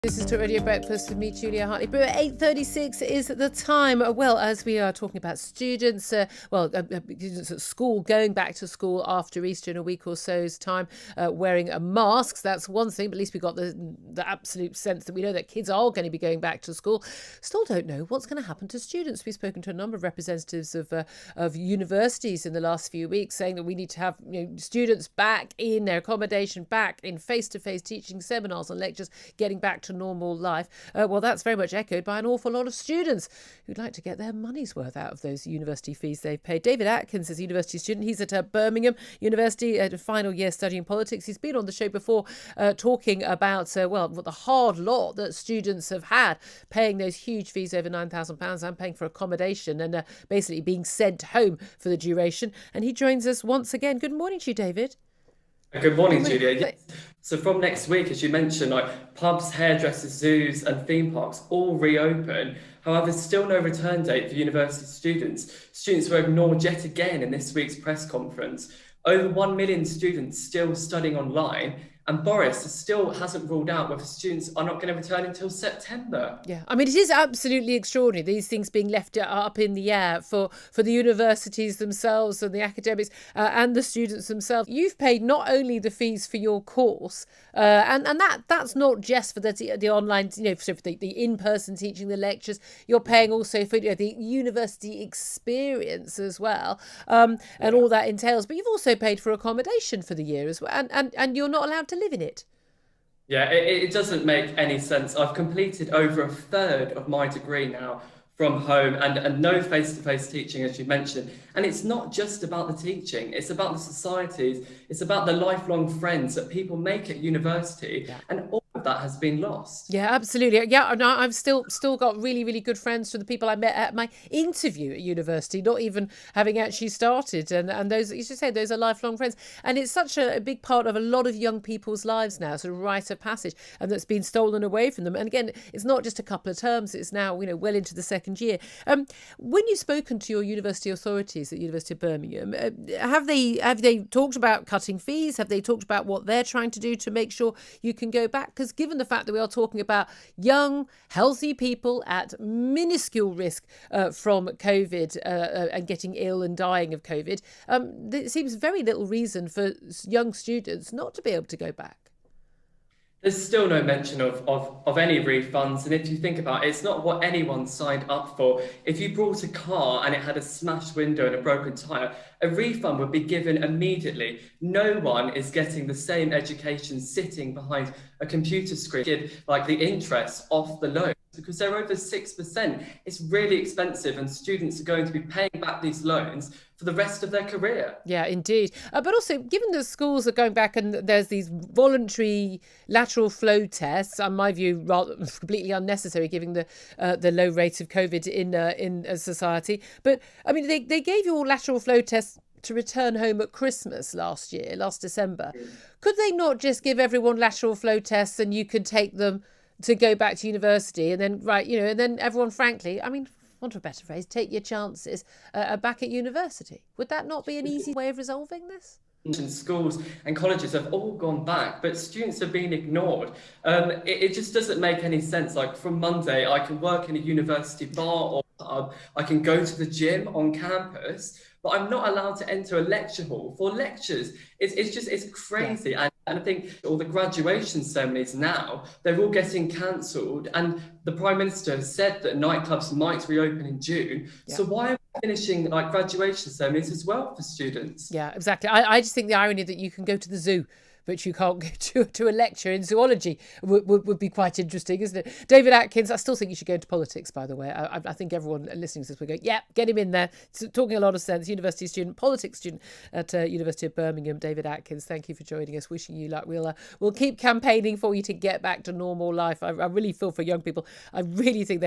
This is Talk Radio Breakfast with me, Julia Hartley-Brewer. 8:36 is the time. Well, as we are talking about students, students at school, going back to school after Easter in a week or so's time, wearing masks. That's one thing, but at least we got the absolute sense that we know that kids are going to be going back to school. Still don't know what's going to happen to students. We've spoken to a number of representatives of universities in the last few weeks, saying that we need to have students back in their accommodation, back in face-to-face teaching, seminars and lectures, getting back to normal life. Well, that's very much echoed by an awful lot of students who'd like to get their money's worth out of those university fees they've paid. David Atkins is a university student. He's at Birmingham University at a final year studying politics. He's been on the show before talking about, the hard lot that students have had, paying those huge fees over £9,000 and paying for accommodation and basically being sent home for the duration. And he joins us once again. Good morning to you, David. Good morning, Julia. Yes. So from next week, as you mentioned, pubs, hairdressers, zoos and theme parks all reopen. However, still no return date for university students. Students were ignored yet again in this week's press conference. Over 1 million students still studying online. And Boris still hasn't ruled out whether students are not going to return until September. Yeah, I mean, it is absolutely extraordinary, these things being left up in the air for the universities themselves and the academics and the students themselves. You've paid not only the fees for your course, and that's not just for the online, for the in-person teaching, the lectures. You're paying also for the university experience as well, and all that entails. But you've also paid for accommodation for the year as well, and you're not allowed to live in it. Yeah, it doesn't make any sense. I've completed over a third of my degree now from home and no face-to-face teaching, as you mentioned. And it's not just about the teaching, it's about the societies, it's about the lifelong friends that people make at university. Yeah. And all of that has been lost. Yeah, absolutely. Yeah, no, I've still got really, really good friends from the people I met at my interview at university, not even having actually started. And those, you should say, those are lifelong friends. And it's such a big part of a lot of young people's lives now, sort of rite of passage, and that's been stolen away from them. And again, it's not just a couple of terms, it's now, well into the second year. When you've spoken to your university authorities at the University of Birmingham, have they talked about cutting fees? Have they talked about what they're trying to do to make sure you can go back? Because given the fact that we are talking about young, healthy people at minuscule risk from COVID and getting ill and dying of COVID, there seems very little reason for young students not to be able to go back. There's still no mention of any refunds. And if you think about it, it's not what anyone signed up for. If you brought a car and it had a smashed window and a broken tyre, a refund would be given immediately. No one is getting the same education sitting behind a computer screen, like the interest off the loan, because they're over 6%. It's really expensive and students are going to be paying back these loans for the rest of their career. Yeah, indeed. But also, given the schools are going back and there's these voluntary lateral flow tests, in my view, rather completely unnecessary given the low rates of COVID in society. But I mean, they gave you all lateral flow tests to return home at Christmas last December. Could they not just give everyone lateral flow tests and you could take them to go back to university and then, and then everyone, frankly, I mean, want a better phrase, take your chances back at university? Would that not be an easy way of resolving this? Schools and colleges have all gone back, but students have been ignored. It just doesn't make any sense. Like from Monday, I can work in a university bar or pub, I can go to the gym on campus, but I'm not allowed to enter a lecture hall for lectures. It's crazy. Yeah. And I think all the graduation ceremonies now, they're all getting cancelled. And the Prime Minister has said that nightclubs might reopen in June. Yeah. So why are we finishing graduation ceremonies as well for students? Yeah, exactly. I just think the irony that you can go to the zoo, but you can't go to a lecture in zoology would be quite interesting, isn't it? David Atkins, I still think you should go into politics, by the way. I think everyone listening to this will go, yeah, get him in there. It's talking a lot of sense. University student, politics student at University of Birmingham. David Atkins, thank you for joining us. Wishing you luck. We'll keep campaigning for you to get back to normal life. I really feel for young people. I really think